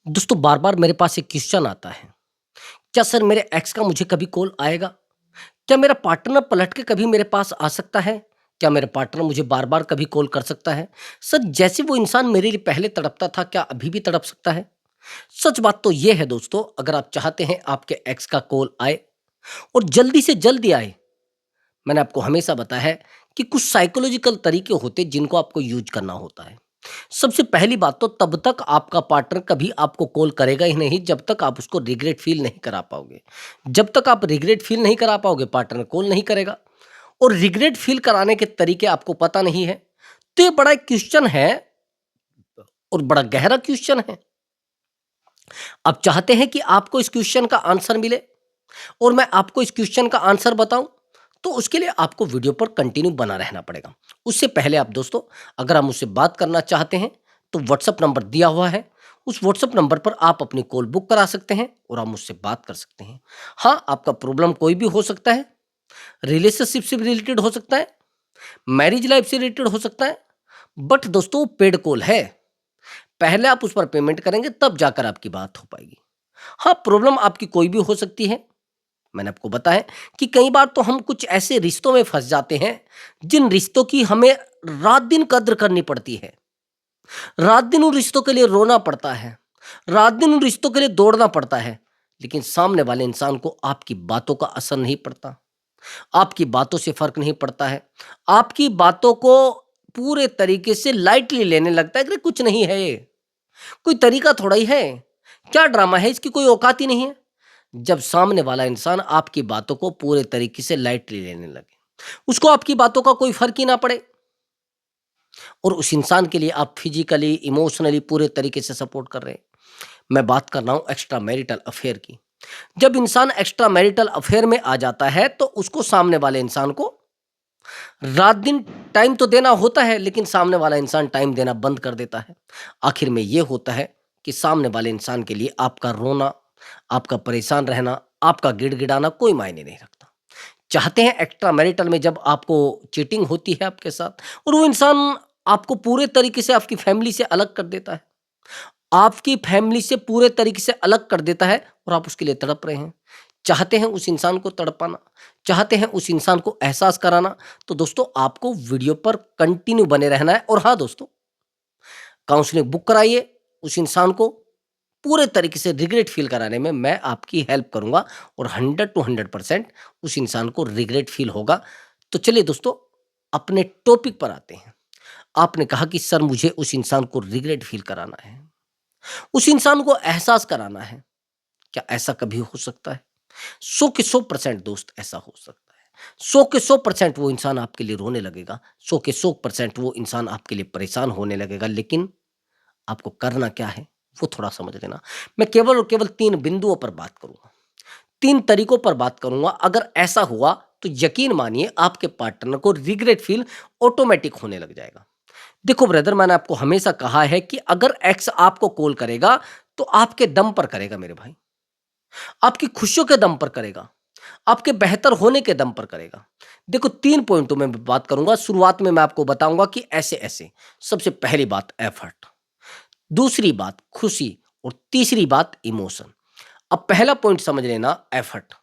दोस्तों बार बार मेरे पास एक क्वेश्चन आता है। क्या सर मेरे एक्स का मुझे कभी कॉल आएगा? क्या मेरा पार्टनर पलट के कभी मेरे पास आ सकता है? क्या मेरा पार्टनर मुझे बार बार कभी कॉल कर सकता है? सर जैसे वो इंसान मेरे लिए पहले तड़पता था, क्या अभी भी तड़प सकता है? सच बात तो ये है दोस्तों, अगर आप चाहते हैं आपके एक्स का कॉल आए और जल्दी से जल्दी आए, मैंने आपको हमेशा बताया है कि कुछ साइकोलॉजिकल तरीके होते हैं जिनको आपको यूज करना होता है। सबसे पहली बात तो तब तक आपका पार्टनर कभी आपको कॉल करेगा ही नहीं जब तक आप उसको रिग्रेट फील नहीं करा पाओगे। जब तक आप रिग्रेट फील नहीं करा पाओगे पार्टनर कॉल नहीं करेगा। और रिग्रेट फील कराने के तरीके आपको पता नहीं है, तो ये बड़ा एक क्वेश्चन है और बड़ा गहरा क्वेश्चन है। आप चाहते हैं कि आपको इस क्वेश्चन का आंसर मिले और मैं आपको इस क्वेश्चन का आंसर बताऊं, तो उसके लिए आपको वीडियो पर कंटिन्यू बना रहना पड़ेगा। उससे पहले आप दोस्तों, अगर आप मुझसे बात करना चाहते हैं तो व्हाट्सअप नंबर दिया हुआ है। उस व्हाट्सअप नंबर पर आप अपनी कॉल बुक करा सकते हैं और आप मुझसे बात कर सकते हैं। हाँ, आपका प्रॉब्लम कोई भी हो सकता है, रिलेशनशिप से रिलेटेड हो सकता है, मैरिज लाइफ से रिलेटेड हो सकता है, बट दोस्तों पेड कॉल है। पहले आप उस पर पेमेंट करेंगे तब जाकर आपकी बात हो पाएगी। हाँ, प्रॉब्लम आपकी कोई भी हो सकती है। मैंने आपको बताया कि कई बार तो हम कुछ ऐसे रिश्तों में फंस जाते हैं जिन रिश्तों की हमें रात दिन कद्र करनी पड़ती है। रात दिन उन रिश्तों के लिए रोना पड़ता है, रात दिन उन रिश्तों के लिए दौड़ना पड़ता है, लेकिन सामने वाले इंसान को आपकी बातों का असर नहीं पड़ता, आपकी बातों से फर्क नहीं पड़ता है, आपकी बातों को पूरे तरीके से लाइटली लेने लगता है कि कुछ नहीं है ये, कोई तरीका थोड़ा ही है, क्या ड्रामा है, इसकी कोई औकात ही नहीं है। जब सामने वाला इंसान आपकी बातों को पूरे तरीके से लाइटली लेने लगे, उसको आपकी बातों का कोई फर्क ही ना पड़े और उस इंसान के लिए आप फिजिकली इमोशनली पूरे तरीके से सपोर्ट कर रहे हैं। मैं बात कर रहा हूं एक्स्ट्रा मैरिटल अफेयर की। जब इंसान एक्स्ट्रा मैरिटल अफेयर में आ जाता है तो उसको सामने वाले इंसान को रात दिन टाइम तो देना होता है, लेकिन सामने वाला इंसान टाइम देना बंद कर देता है। आखिर में ये होता है कि सामने वाले इंसान के लिए आपका रोना, आपका परेशान रहना, आपका गिड़गिड़ाना कोई मायने नहीं रखता। चाहते हैं एक्स्ट्रा मैरिटल में जब आपको चीटिंग होती है आपके साथ और वो इंसान आपको पूरे तरीके से आपकी फैमिली से अलग कर देता है, आपकी फैमिली से पूरे तरीके से अलग कर देता है और आप उसके लिए तड़प रहे हैं। चाहते हैं उस इंसान को तड़पाना, चाहते हैं उस इंसान को एहसास कराना, तो दोस्तों आपको वीडियो पर कंटिन्यू बने रहना है। और हाँ दोस्तों, काउंसलिंग बुक कराइए, उस इंसान को पूरे तरीके से रिग्रेट फील कराने में मैं आपकी हेल्प करूँगा और 100 टू 100% उस इंसान को रिग्रेट फील होगा। तो चलिए दोस्तों, अपने टॉपिक पर आते हैं। आपने कहा कि सर मुझे उस इंसान को रिग्रेट फील कराना है, उस इंसान को एहसास कराना है। क्या ऐसा कभी हो सकता है? 100 के 100% दोस्त ऐसा हो सकता है। 100 के 100% वो इंसान आपके लिए रोने लगेगा, 100 के 100% वो इंसान आपके लिए परेशान होने लगेगा, लेकिन आपको करना क्या है, वो थोड़ा समझ लेना। मैं केवल और केवल 3 बिंदुओं पर बात करूँगा, 3 तरीकों पर बात करूँगा। अगर ऐसा हुआ, तो यकीन मानिए आपके पार्टनर को रिग्रेट फ़ील ऑटोमैटिक होने लग जाएगा। देखो ब्रदर, मैंने आपको हमेशा कहा है कि अगर एक्स आपको कॉल करेगा, तो आपके दम पर करेगा मेरे भाई। आपकी खुशियों के दम पर करेगा, आपके बेहतर होने के दम पर करेगा। देखो 3 पॉइंटों में मैं बात करूँगा, शुरुआत में मैं आपको बताऊँगा कि ऐसे-ऐसे। सबसे पहली बात एफर्ट, दूसरी बात खुशी और तीसरी बात इमोशन। अब पहला पॉइंट समझ लेना, एफर्ट।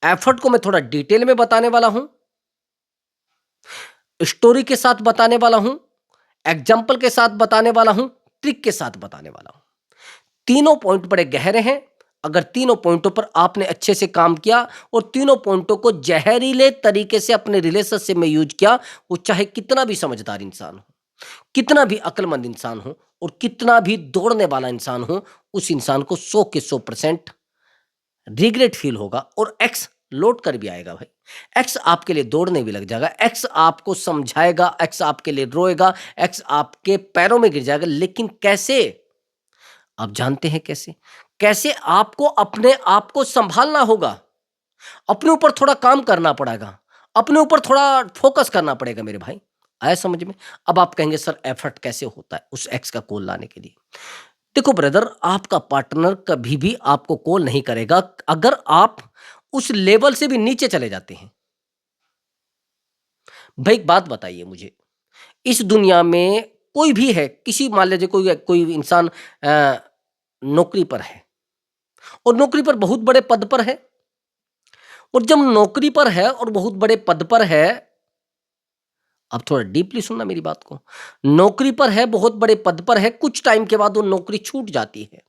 एफर्ट को मैं थोड़ा डिटेल में बताने वाला हूँ, स्टोरी के साथ बताने वाला हूँ, एग्जाम्पल के साथ बताने वाला हूँ, ट्रिक के साथ बताने वाला हूँ। तीनों पॉइंट बड़े गहरे हैं। अगर तीनों पॉइंटों पर आपने अच्छे से काम किया और तीनों पॉइंटों को जहरीले तरीके से अपने रिलेशनशिप में यूज किया, वो चाहे कितना भी समझदार इंसान हो, कितना भी अक्लमंद इंसान हो और कितना भी दौड़ने वाला इंसान हो, उस इंसान को 100 के 100% रिग्रेट फील होगा और एक्स लौट कर भी आएगा भाई। एक्स आपके लिए दौड़ने भी लग जाएगा, एक्स आपको समझाएगा, एक्स आपके लिए रोएगा, एक्स आपके पैरों में गिर जाएगा। लेकिन कैसे? आप जानते हैं कैसे? कैसे? आपको अपने आप को संभालना होगा, अपने ऊपर थोड़ा काम करना पड़ेगा, अपने ऊपर थोड़ा फोकस करना पड़ेगा मेरे भाई। आया समझ में? अब आप कहेंगे सर एफर्ट कैसे होता है उस एक्स का कॉल लाने के लिए? देखो ब्रदर, आपका पार्टनर कभी भी आपको कॉल नहीं करेगा अगर आप उस लेवल से भी नीचे चले जाते हैं। भाई एक बात बताइए मुझे, इस दुनिया में कोई भी है, किसी मान लीजिए कोई कोई इंसान नौकरी पर है और नौकरी पर बहुत बड़े पद पर है, और जब नौकरी पर है और बहुत बड़े पद पर है, अब थोड़ा डीपली सुनना मेरी बात को। नौकरी पर है, बहुत बड़े पद पर है, कुछ टाइम के बाद वो नौकरी छूट जाती है।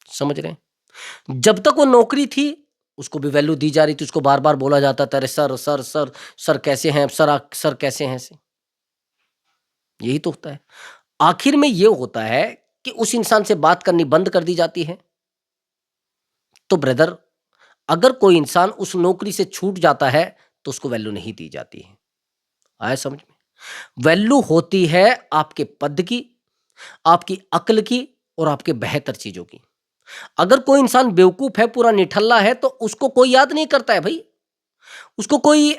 समझ रहे हैं? जब तक वो नौकरी थी उसको भी वैल्यू दी जा रही थी, उसको बार बार बोला जाता था, अरे सर सर सर सर कैसे हैं सर, सर कैसे हैं से। यही तो होता है। आखिर में ये होता है कि उस इंसान से बात करनी बंद कर दी जाती है। तो ब्रदर, अगर कोई इंसान उस नौकरी से छूट जाता है तो उसको वैल्यू नहीं दी जाती है। आया समझ में? वैल्यू होती है आपके पद की, आपकी अक्ल की और आपके बेहतर चीजों की। अगर कोई इंसान बेवकूफ है, पूरा निठल्ला है, तो उसको कोई याद नहीं करता है भाई, उसको कोई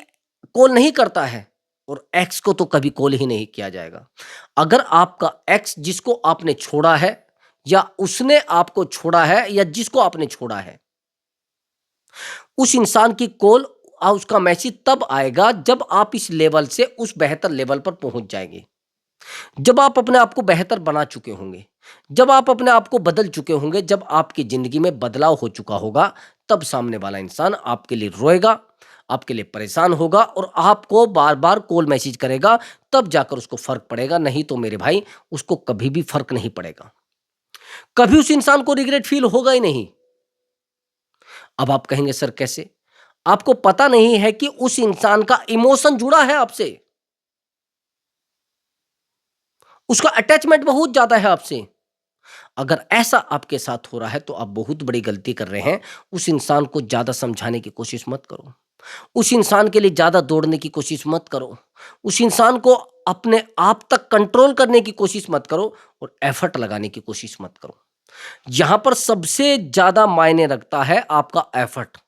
कॉल नहीं करता है, और एक्स को तो कभी कॉल ही नहीं किया जाएगा। अगर आपका एक्स जिसको आपने छोड़ा है, या उसने आपको छोड़ा है, या जिसको आपने छोड़ा है, उस इंसान की कॉल उसका मैसेज तब आएगा जब आप इस लेवल से उस बेहतर लेवल पर पहुंच जाएंगे, जब आप अपने आप को बेहतर बना चुके होंगे, जब आप अपने आप को बदल चुके होंगे, जब आपकी जिंदगी में बदलाव हो चुका होगा, तब सामने वाला इंसान आपके लिए रोएगा, आपके लिए परेशान होगा और आपको बार बार कॉल मैसेज करेगा, तब जाकर उसको फर्क पड़ेगा। नहीं तो मेरे भाई, उसको कभी भी फर्क नहीं पड़ेगा, कभी उस इंसान को रिग्रेट फील होगा ही नहीं। अब आप कहेंगे सर कैसे? आपको पता नहीं है कि उस इंसान का इमोशन जुड़ा है आपसे, उसका अटैचमेंट बहुत ज्यादा है आपसे। अगर ऐसा आपके साथ हो रहा है तो आप बहुत बड़ी गलती कर रहे हैं। उस इंसान को ज्यादा समझाने की कोशिश मत करो, उस इंसान के लिए ज्यादा दौड़ने की कोशिश मत करो, उस इंसान को अपने आप तक कंट्रोल करने की कोशिश मत करो, और एफर्ट लगाने की कोशिश मत करो। यहां पर सबसे ज्यादा मायने रखता है आपका एफर्ट।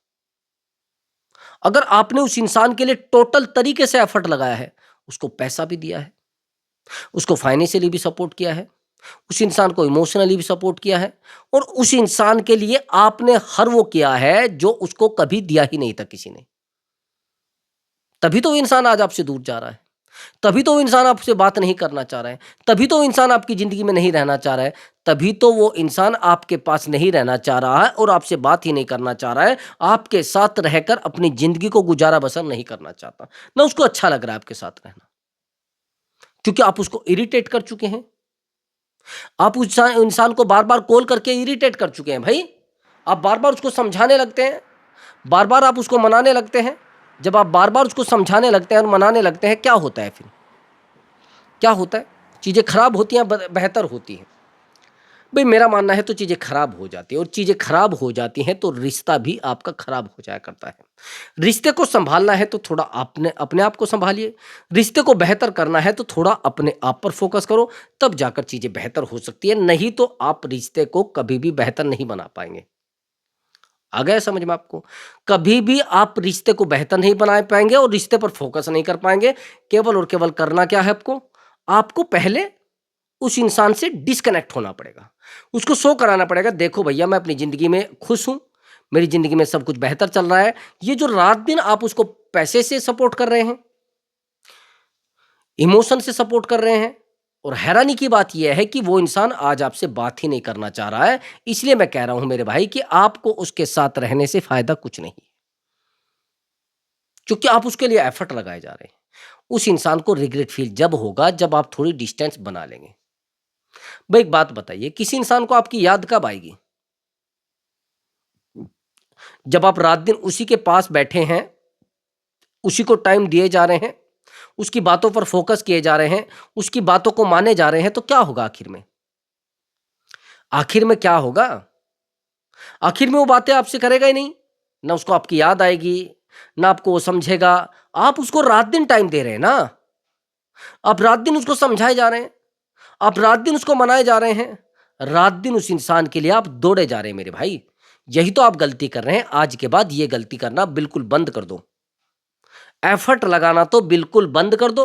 अगर आपने उस इंसान के लिए टोटल तरीके से एफर्ट लगाया है, उसको पैसा भी दिया है, उसको फाइनेंशियली भी सपोर्ट किया है, उस इंसान को इमोशनली भी सपोर्ट किया है, और उस इंसान के लिए आपने हर वो किया है जो उसको कभी दिया ही नहीं था किसी ने, तभी तो वो इंसान आज आपसे दूर जा रहा है, तभी तो वो इंसान आपसे बात नहीं करना चाह रहा है, तभी तो वो इंसान आपकी जिंदगी में नहीं रहना चाह रहा है, तभी तो वो इंसान आपके पास नहीं रहना चाह रहा है और आपसे बात ही नहीं करना चाह रहा है, आपके साथ रहकर अपनी जिंदगी को गुजारा बसर नहीं करना चाहता, ना उसको अच्छा लग रहा है आपके साथ रहना, क्योंकि आप उसको इरिटेट कर चुके हैं। आप उस इंसान को बार बार कॉल करके इरिटेट कर चुके हैं भाई। आप बार बार उसको समझाने लगते हैं, बार बार आप उसको मनाने लगते हैं। जब आप बार बार उसको समझाने लगते हैं और मनाने लगते हैं, क्या होता है फिर? क्या होता है? चीज़ें खराब होती हैं, बेहतर होती हैं? भाई मेरा मानना है तो चीज़ें खराब हो जाती है, और चीज़ें खराब हो जाती हैं तो रिश्ता भी आपका खराब हो जाया करता है। रिश्ते को संभालना है तो थोड़ा आपने अपने आप को संभालिए, रिश्ते को बेहतर करना है तो थोड़ा अपने आप पर फोकस करो, तब जाकर चीज़ें बेहतर हो सकती है। नहीं तो आप रिश्ते को कभी भी बेहतर नहीं बना पाएंगे। आ गया समझ में आपको? कभी भी आप रिश्ते को बेहतर नहीं बना पाएंगे और रिश्ते पर फोकस नहीं कर पाएंगे। केवल और केवल करना क्या है आपको? आपको पहले उस इंसान से डिस्कनेक्ट होना पड़ेगा, उसको शो कराना पड़ेगा, देखो भैया मैं अपनी ज़िंदगी में खुश हूँ, मेरी ज़िंदगी में सब कुछ बेहतर चल रहा है। ये जो रात-दिन आप उसको पैसे से सपोर्ट कर रहे हैं, इमोशन से सपोर्ट कर रहे हैं, और हैरानी की बात यह है कि वो इंसान आज आपसे बात ही नहीं करना चाह रहा है। इसलिए मैं कह रहा हूँ मेरे भाई कि आपको उसके साथ रहने से फ़ायदा कुछ नहीं है, क्योंकि आप उसके लिए एफर्ट लगाए जा रहे हैं। उस इंसान को रिग्रेट फ़ील जब होगा जब आप थोड़ी डिस्टेंस बना लेंगे। भाई एक बात बताइए, किसी इंसान को आपकी याद कब आएगी? जब आप रात दिन उसी के पास बैठे हैं, उसी को टाइम दिए जा रहे हैं, उसकी बातों पर फोकस किए जा रहे हैं, उसकी बातों को माने जा रहे हैं, तो क्या होगा आखिर में? आखिर में क्या होगा? आखिर में वो बातें आपसे करेगा ही नहीं, ना उसको आपकी याद आएगी, ना आपको वो समझेगा। आप उसको रात दिन टाइम दे रहे हैं ना, आप रात दिन उसको समझाए जा रहे हैं, आप रात दिन उसको मनाए जा रहे हैं, रात दिन उस इंसान के लिए आप दौड़े जा रहे हैं मेरे भाई। यही तो आप गलती कर रहे हैं। आज के बाद ये गलती करना बिल्कुल बंद कर दो। एफर्ट लगाना तो बिल्कुल बंद कर दो,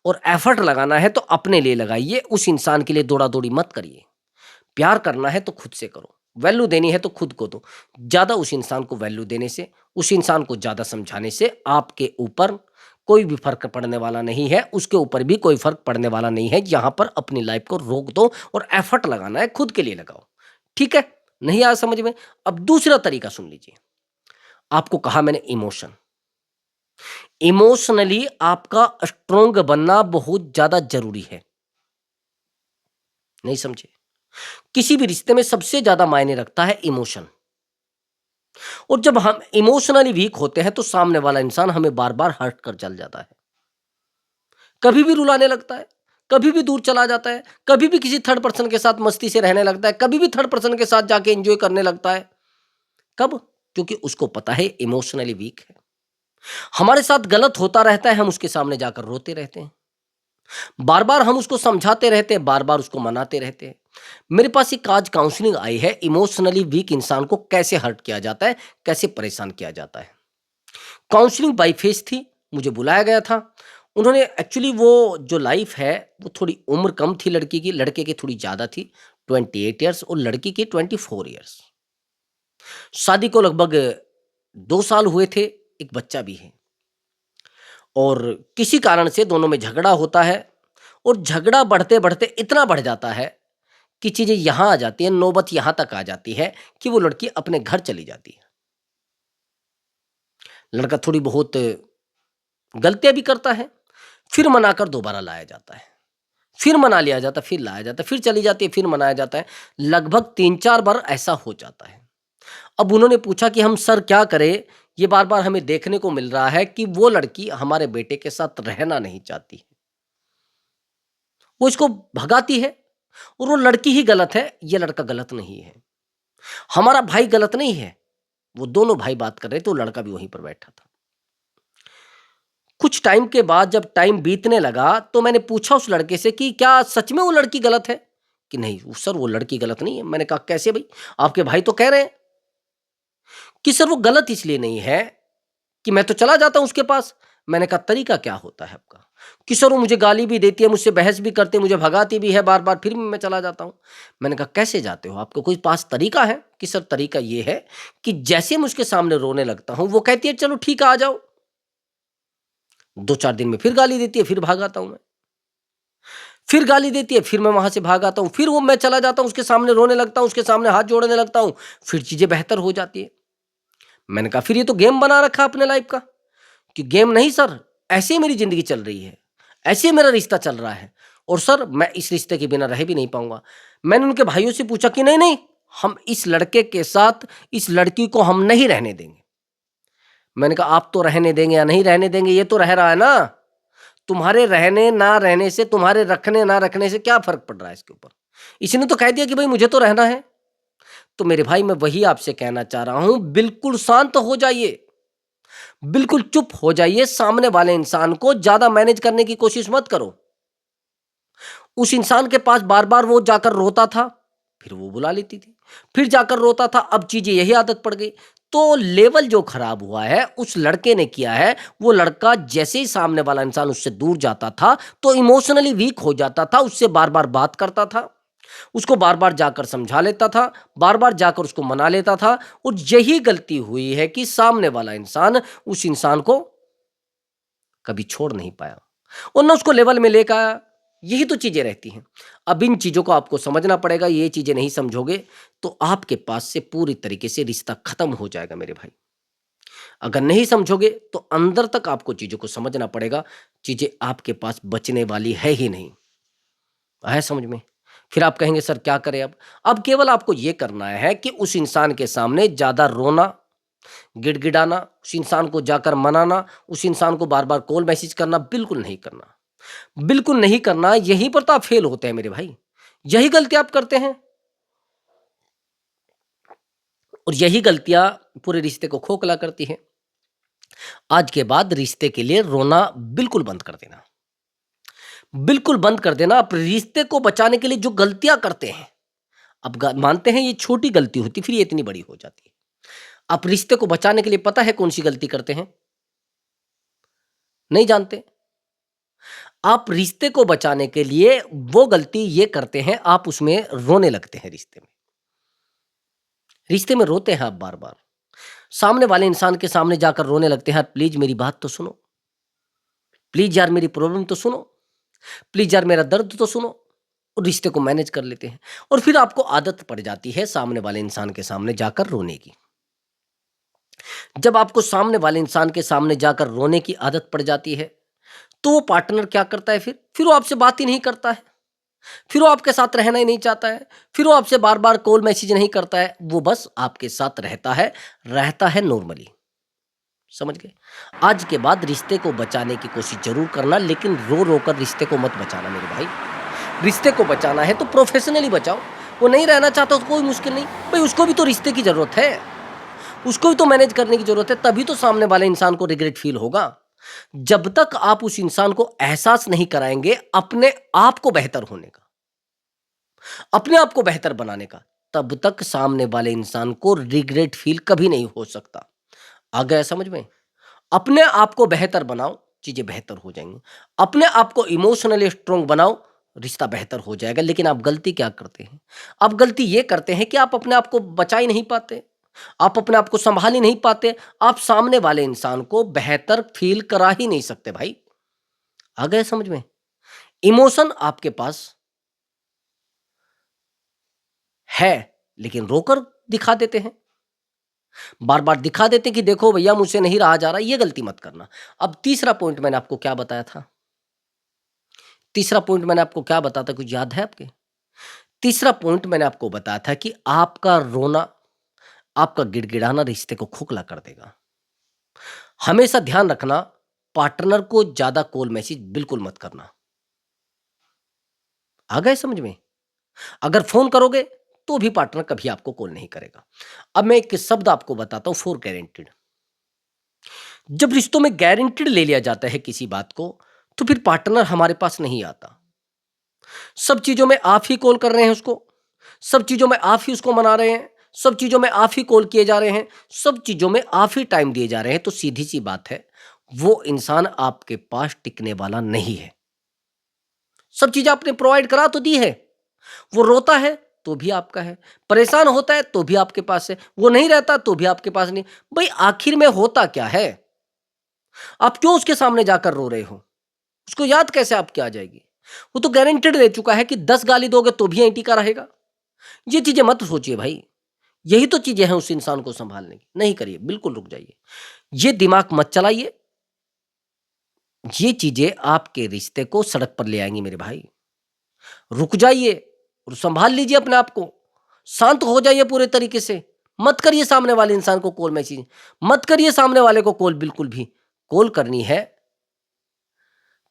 और एफर्ट लगाना है तो अपने लिए लगाइए, उस इंसान के लिए दौड़ा दौड़ी मत करिए। प्यार करना है तो खुद से करो, वैल्यू देनी है तो खुद को दो। ज़्यादा उस इंसान को वैल्यू देने से, उस इंसान को ज़्यादा समझाने से आपके ऊपर कोई भी फ़र्क पड़ने वाला नहीं है, उसके ऊपर भी कोई फ़र्क पड़ने वाला नहीं है। यहाँ पर अपनी लाइफ़ को रोक दो और एफ़र्ट लगाना है, खुद के लिए लगाओ। ठीक है? नहीं आया समझ में? अब दूसरा तरीका सुन लीजिए। आपको कहा मैंने इमोशन। इमोशनली आपका स्ट्रॉन्ग बनना बहुत ज़्यादा ज़रूरी है। नहीं समझे? किसी भी रिश्ते में सबसे ज़्यादा मायने रखता है इमोशन। और जब हम इमोशनली वीक होते हैं तो सामने वाला इंसान हमें बार-बार हर्ट कर चल जाता है। कभी भी रुलाने लगता है, कभी भी दूर चला जाता है, कभी भी किसी थर्ड पर्सन के साथ मस्ती से रहने लगता है, कभी भी थर्ड पर्सन के साथ जाके एन्जॉय करने लगता है। कब? क्योंकि उसको पता है इमोशनली वीक है। हमारे साथ गलत होता रहता है, हम उसके सामने जाकर रोते रहते हैं। बार-बार हम उसको समझाते रहते हैं, बार-बार उसको मनाते रहते हैं। मेरे पास एक आज काउंसलिंग आई है, इमोशनली वीक इंसान को कैसे हर्ट किया जाता है, कैसे परेशान किया जाता है। काउंसलिंग बाय फेस थी, मुझे बुलाया गया था। उन्होंने एक्चुअली वो जो लाइफ़ है, वो थोड़ी उम्र कम थी लड़की की, लड़के की थोड़ी ज़्यादा थी, 28 इयर्स और लड़की की 24 इयर्स। शादी को लगभग 2 साल हुए थे, एक बच्चा भी है और किसी कारण से दोनों में झगड़ा होता है और झगड़ा बढ़ते-बढ़ते इतना बढ़ जाता है कि चीज़ें यहाँ आ जाती हैं, नौबत यहाँ तक आ जाती है कि वो लड़की अपने घर चली जाती है। लड़का थोड़ी बहुत गलतियाँ भी करता है, फिर मनाकर दोबारा लाया जाता है। फिर मना लिया जाता है, फिर लाया जाता है, फिर चली जाती है, फिर मनाया जाता है। लगभग 3-4 बार ऐसा हो जाता है। अब उन्होंने पूछा कि हम सर क्या करें? ये बार-बार हमें देखने को मिल रहा है कि वो लड़की हमारे बेटे के साथ रहना नहीं चाहती है। वो इसको भगाती है और वो लड़की ही गलत है, ये लड़का गलत नहीं है। हमारा भाई गलत नहीं है। वो दोनों भाई बात कर रहे थे, वो लड़का भी वहीं पर बैठा था। कुछ टाइम के बाद जब टाइम बीतने लगा, तो मैंने पूछा उस लड़के से कि क्या सच में वो लड़की गलत है? कि नहीं सर वो लड़की गलत नहीं है। मैंने कहा कैसे भई? आपके भाई तो कह रहे हैं कि सर वो गलत इसलिए नहीं है कि मैं तो चला जाता हूँ उसके पास। मैंने कहा तरीका क्या होता है आपका? कि सर वो मुझे गाली भी देती है, मुझसे बहस भी करती है, मुझे भगाती भी है बार-बार, फिर भी मैं चला जाता हूँ। मैंने कहा कैसे जाते हो? आपके कोई पास तरीका है? कि सर तरीका ये है कि जैसे मैं उसके सामने रोने लगता हूँ, वो कहती है चलो ठीक है आ जाओ। 2-4 दिन में फिर गाली देती है, फिर भाग आता हूँ मैं। फिर गाली देती है, फिर मैं वहाँ से भाग आता हूँ, फिर वो मैं चला जाता हूँ, उसके सामने रोने लगता हूँ, उसके सामने हाथ जोड़ने लगता हूँ, फिर चीज़ें बेहतर हो जाती है। मैंने कहा फिर ये तो गेम बना रखा आपने लाइफ़ का, कि गेम नहीं सर, ऐसे ही मेरी ज़िंदगी चल रही है, ऐसे ही मेरा रिश्ता चल रहा है और सर मैं इस रिश्ते के बिना रह भी नहीं पाऊँगा। मैंने उनके भाइयों से पूछा कि नहीं, हम इस लड़के के साथ इस लड़की को हम नहीं रहने देंगे। मैंने कहा आप तो रहने देंगे या नहीं रहने देंगे, ये तो रह रहा है ना। तुम्हारे रहने ना रहने से, तुम्हारे रखने ना रखने से क्या फ़र्क पड़ रहा है इसके ऊपर? इसने तो कह दिया कि भई मुझे तो रहना है। तो मेरे भाई मैं वही आपसे कहना चाह रहा हूँ, बिल्कुल शांत हो जाइए, बिल्कुल चुप हो जाइए, सामने वाले इंसान को ज़्यादा मैनेज करने की कोशिश मत करो। उस इंसान के पास बार-बार वो जाकर रोता था, फिर वो बुला लेती थी, फिर जाकर रोता था, अब चीज़ें यही आदत पड़ गई। तो लेवल जो खराब हुआ है, उस लड़के ने किया है, वो लड़का जैसे ही सामने वाला इंसान उससे दूर जाता था, तो इमोशनली वीक हो जाता था, उससे बार-बार बात करता था, उसको बार-बार जाकर समझा लेता था, बार-बार जाकर उसको मना लेता था और यही गलती हुई है कि सामने वाला इंसान उस इंसान को कभी छोड़ नहीं पाया और ना उसको लेवल में लेकर आया। यही तो चीज़ें रहती हैं। अब इन चीज़ों को आपको समझना पड़ेगा, ये चीज़ें नहीं समझोगे तो आपके पास से पूरी तरीके से रिश्ता खत्म हो जाएगा मेरे भाई। अगर नहीं समझोगे तो अंदर तक आपको चीज़ों को समझना पड़ेगा, चीज़ें आपके पास बचने वाली है ही नहीं। आया समझ में? फिर आप कहेंगे सर क्या करें अब? अब केवल आपको ये करना है कि उस इंसान के सामने ज़्यादा रोना, गिड़गिड़ाना, उस इंसान को जाकर मनाना, उस इंसान को बार-बार कॉल मैसेज करना बिल्कुल नहीं करना। बिल्कुल नहीं करना, यहीं पर तो आप फेल होते हैं मेरे भाई। यही गलती आप करते हैं और यही गलतियाँ पूरे रिश्ते को खोखला करती हैं। आज के बाद रिश्ते के लिए रोना बिल्कुल बंद कर देना। बिल्कुल बंद कर देना। आप रिश्ते को बचाने के लिए जो गलतियाँ करते हैं, अब ग मानते हैं ये छोटी गलती होती, फिर ये इतनी बड़ी हो जाती है। आप रिश्ते को बचाने के लिए पता है कौन-सी गलती करते हैं? नहीं जानते? आप रिश्ते को बचाने के लिए वो गलती ये करते हैं, आप उसमें रोने लगते हैं रिश्ते में। रिश्ते में रोते हैं आप बार-बार। सामने वाले इंसान के सामने जाकर रोने लगते हैं, "यार प्लीज़ मेरी बात तो सुनो।" प्लीज यार मेरी प्रॉब्लम तो सुनो, प्लीज यार मेरा दर्द तो सुनो, और रिश्ते को मैनेज कर लेते हैं। और फिर आपको आदत पड़ जाती है सामने वाले इंसान के सामने जाकर रोने की। जब आपको सामने वाले इंसान के सामने जाकर रोने की आदत पड़ जाती है, तो वो पार्टनर क्या करता है, फिर वो आपसे बात ही नहीं करता है, फिर वो आपके साथ रहना ही नहीं चाहता है, फिर वो आपसे बार बार कॉल मैसेज नहीं करता है, वो बस आपके साथ रहता है नॉर्मली। समझ गए? आज के बाद रिश्ते को बचाने की कोशिश जरूर करना, लेकिन रो रो कर रिश्ते को मत बचाना मेरे भाई। रिश्ते को बचाना है तो प्रोफेशनली बचाओ। वो नहीं रहना चाहता तो कोई मुश्किल नहीं भाई, उसको भी तो रिश्ते की जरूरत है, उसको भी तो मैनेज करने की जरूरत है, तभी तो सामने वाले इंसान को रिग्रेट फील होगा। जब तक आप उस इंसान को एहसास नहीं कराएंगे अपने आप को बेहतर होने का, अपने आप को बेहतर बनाने का, तब तक सामने वाले इंसान को रिग्रेट फील कभी नहीं हो सकता। आ गया समझ में? अपने आप को बेहतर बनाओ, चीजें बेहतर हो जाएंगी। अपने आप को इमोशनली स्ट्रांग बनाओ, रिश्ता बेहतर हो जाएगा। लेकिन आप गलती क्या करते हैं? आप गलती ये करते हैं कि आप अपने आप को बचा ही नहीं पाते, आप अपने आप को संभाल ही नहीं पाते, आप सामने वाले इंसान को बेहतर फील करा ही नहीं सकते भाई। आ गए समझ में? इमोशन आपके पास है, लेकिन रोकर दिखा देते हैं, बार बार दिखा देते हैं कि देखो भैया मुझसे नहीं रहा जा रहा। ये गलती मत करना। अब तीसरा पॉइंट मैंने आपको क्या बताया था? तीसरा पॉइंट मैंने आपको क्या बताया था, कुछ याद है आपके? तीसरा पॉइंट मैंने आपको बताया था कि आपका रोना, आपका गिड़गिड़ाना रिश्ते को खोखला कर देगा। हमेशा ध्यान रखना, पार्टनर को ज्यादा कॉल मैसेज बिल्कुल मत करना। आ गए समझ में? अगर फोन करोगे तो भी पार्टनर कभी आपको कॉल नहीं करेगा। अब मैं एक शब्द आपको बताता हूं, फॉर गारंटीड। जब रिश्तों में गारंटीड ले लिया जाता है किसी बात को, तो फिर पार्टनर हमारे पास नहीं आता। सब चीजों में आप ही कॉल कर रहे हैं उसको, सब चीजों में आप ही उसको मना रहे हैं, सब चीजों में आप ही कॉल किए जा रहे हैं, सब चीजों में आप ही टाइम दिए जा रहे हैं, तो सीधी सी बात है वो इंसान आपके पास टिकने वाला नहीं है। सब चीज आपने प्रोवाइड करा तो दी है, वो रोता है तो भी आपका है, परेशान होता है तो भी आपके पास है, वो नहीं रहता तो भी आपके पास नहीं। भाई आखिर में होता क्या है? आप क्यों उसके सामने जाकर रो रहे हो? उसको याद कैसे आपकी आ जाएगी? वो तो गारंटेड ले चुका है कि 10 गाली दोगे तो भी एंटी का रहेगा। ये चीजें मत सोचिए भाई, यही तो चीजें हैं उस इंसान को संभालने की। नहीं करिए, बिल्कुल रुक जाइए, ये दिमाग मत चलाइए। ये चीजें आपके रिश्ते को सड़क पर ले आएंगी मेरे भाई। रुक जाइए और संभाल लीजिए अपने आप को, शांत हो जाइए पूरे तरीके से। मत करिए सामने वाले इंसान को कॉल मैसेज, मत करिए सामने वाले को कॉल। बिल्कुल भी कॉल करनी है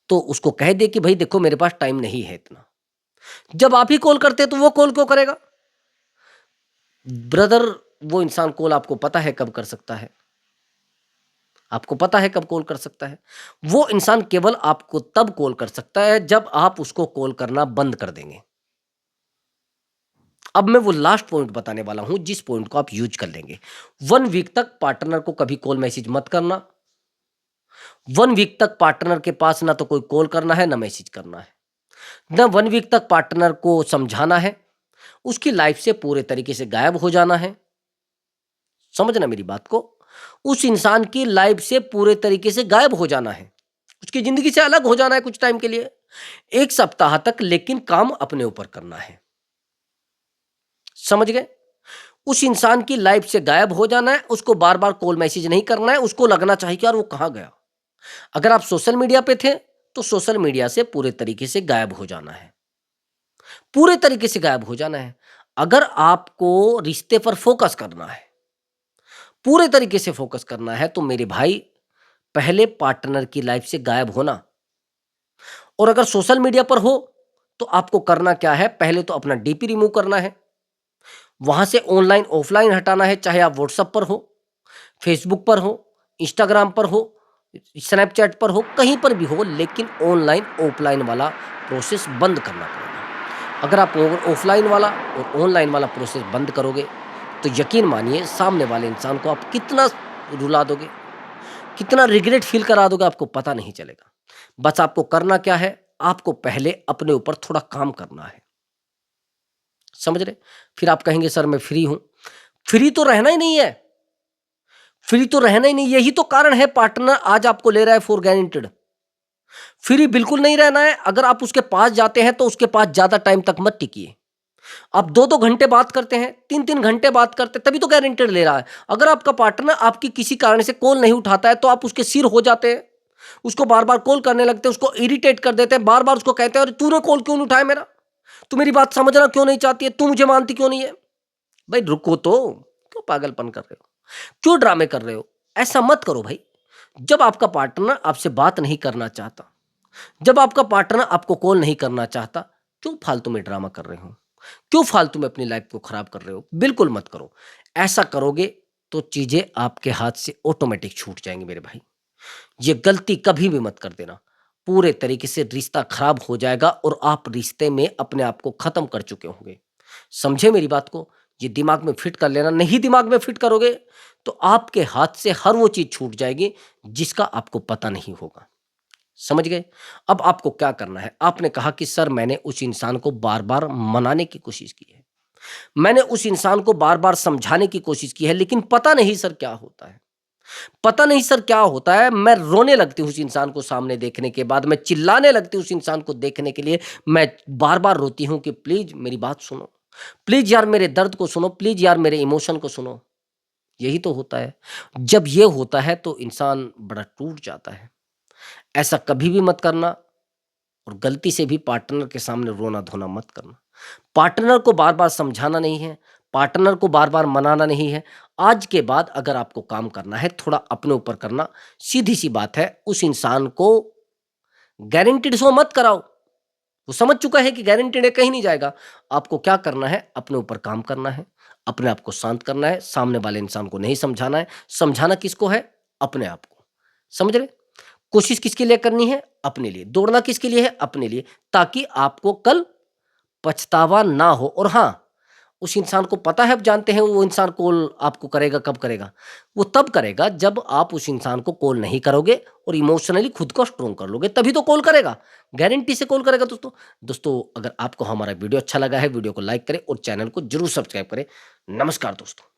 तो उसको कह दे कि भाई देखो मेरे पास टाइम नहीं है इतना। जब आप ही कॉल करते तो वो कॉल क्यों करेगा? ब्रदर, वो इंसान कॉल आपको पता है कब कर सकता है, आपको पता है कब कॉल कर सकता है। वो इंसान केवल आपको तब कॉल कर सकता है जब आप उसको कॉल करना बंद कर देंगे। अब मैं वो लास्ट पॉइंट बताने वाला हूं जिस पॉइंट को आप यूज कर लेंगे। 1 वीक तक पार्टनर को कभी कॉल मैसेज मत करना। 1 वीक तक पार्टनर के पास ना तो कोई कॉल करना है ना मैसेज करना है। ना 1 वीक तक पार्टनर को समझाना है, उसकी लाइफ से पूरे तरीके से गायब हो जाना है। समझना मेरी बात को, उस इंसान की लाइफ से पूरे तरीके से गायब हो जाना है, उसकी जिंदगी से अलग हो जाना है कुछ टाइम के लिए, 1 सप्ताह तक, लेकिन काम अपने ऊपर करना है। समझ गए? उस इंसान की लाइफ से गायब हो जाना है, उसको बार बार कॉल मैसेज नहीं करना है, उसको लगना चाहिए कि यार वो कहाँ गया। अगर आप सोशल मीडिया पे थे तो सोशल मीडिया से पूरे तरीके से गायब हो जाना है, पूरे तरीके से गायब हो जाना है। अगर आपको रिश्ते पर फोकस करना है, पूरे तरीके से फोकस करना है, तो मेरे भाई पहले पार्टनर की लाइफ से गायब होना। और अगर सोशल मीडिया पर हो तो आपको करना क्या है, पहले तो अपना डीपी रिमूव करना है, वहां से ऑनलाइन ऑफलाइन हटाना है। चाहे आप व्हाट्सएप पर हो, फेसबुक पर हो, इंस्टाग्राम पर हो, स्नैपचैट पर हो, कहीं पर भी हो, लेकिन ऑनलाइन ऑफलाइन वाला प्रोसेस बंद करना पड़ेगा। अगर आप ऑफलाइन वाला और ऑनलाइन वाला प्रोसेस बंद करोगे तो यकीन मानिए सामने वाले इंसान को आप कितना रुला दोगे, कितना रिग्रेट फील करा दोगे, आपको पता नहीं चलेगा। बस आपको करना क्या है, आपको पहले अपने ऊपर थोड़ा काम करना है। समझ रहे? फिर आप कहेंगे सर मैं फ्री हूं। फ्री तो रहना ही नहीं है, फ्री तो रहना ही नहीं। यही तो कारण है पार्टनर आज आपको ले रहा है फॉर ग्रांटेड। फ्री बिल्कुल नहीं रहना है। अगर आप उसके पास जाते हैं तो उसके पास ज़्यादा टाइम तक मत टिकिए। आप 2-2 घंटे बात करते हैं, 3-3 घंटे बात करते हैं, तभी तो गारंटीड ले रहा है। अगर आपका पार्टनर आपकी किसी कारण से कॉल नहीं उठाता है, तो आप उसके सिर हो जाते हैं, उसको बार-बार कॉल करने लगते हैं, उसको इरिटेट कर देते हैं, बार-बार उसको कहते हैं, "अरे! तूने कॉल क्यों नहीं उठाया मेरा? तू मेरी बात समझना क्यों नहीं चाहती है? तू मुझे मानती क्यों नहीं है?" भाई रुको तो, क्यों पागलपन कर रहे हो? क्यों ड्रामे कर रहे हो? ऐसा मत करो भाई। जब आपका पार्टनर आपसे बात नहीं करना चाहता, जब आपका पार्टनर आपको कॉल नहीं करना चाहता, क्यों फालतू में ड्रामा कर रहे हो? क्यों फालतू में अपनी लाइफ को खराब कर रहे हो? बिल्कुल मत करो। ऐसा करोगे तो चीज़ें आपके हाथ से ऑटोमैटिक छूट जाएँगी मेरे भाई। ये गलती कभी भी मत कर देना। पूरे तरीके से रिश्ता खराब हो जाएगा और आप रिश्ते में अपने आप को ख़त्म कर चुके होंगे। समझे मेरी बात को? ये दिमाग में फिट कर लेना, नहीं दिमाग में फिट करोगे तो आपके हाथ से हर वो चीज़ छूट जाएगी जिसका आपको पता नहीं होगा। समझ गए? अब आपको क्या करना है? आपने कहा कि सर मैंने उस इंसान को बार-बार मनाने की कोशिश की है। मैंने उस इंसान को बार-बार समझाने की कोशिश की है, लेकिन पता नहीं सर क्या होता है। पता नहीं सर क्या होता है, मैं रोने लगती हूँ उस इंसान को सामने देखने के बाद, मैं चिल्लाने लगती हूँ उस इंसान को देखने के लिए, मैं बार-बार रोती हूँ कि प्लीज़ मेरी बात सुनो। प्लीज़ यार मेरे दर्द को सुनो, प्लीज़ यार मेरे इमोशन को सुनो। यही तो होता है। जब ये होता है तो इंसान बड़ा टूट जाता है। ऐसा कभी भी मत करना और गलती से भी पार्टनर के सामने रोना-धोना मत करना। पार्टनर को बार-बार समझाना नहीं है, पार्टनर को बार-बार मनाना नहीं है। आज के बाद अगर आपको काम करना है, थोड़ा अपने ऊपर करना। सीधी-सी बात है, उस इंसान को गारंटीड शो मत कराओ। वो समझ चुका है कि गारंटीड है, कहीं नहीं जाएगा। आपको क्या करना है, अपने ऊपर काम करना है, अपने आप को शांत करना है, सामने वाले इंसान को नहीं समझाना है। समझाना किसको है? अपने आप को। समझ रहे? कोशिश किसके लिए करनी है? अपने लिए। दौड़ना किसके लिए है? अपने लिए। ताकि आपको कल पछतावा ना हो। और हाँ, उस इंसान को पता है, आप जानते हैं वो इंसान कॉल आपको करेगा, कब करेगा? वो तब करेगा जब आप उस इंसान को कॉल नहीं करोगे और इमोशनली खुद को स्ट्रॉन्ग कर लोगे, तभी तो कॉल करेगा। गारंटी से कॉल करेगा दोस्तों। दोस्तों अगर आपको हमारा वीडियो अच्छा लगा है, वीडियो को लाइक करें और चैनल को ज़रूर सब्सक्राइब करें। नमस्कार दोस्तों।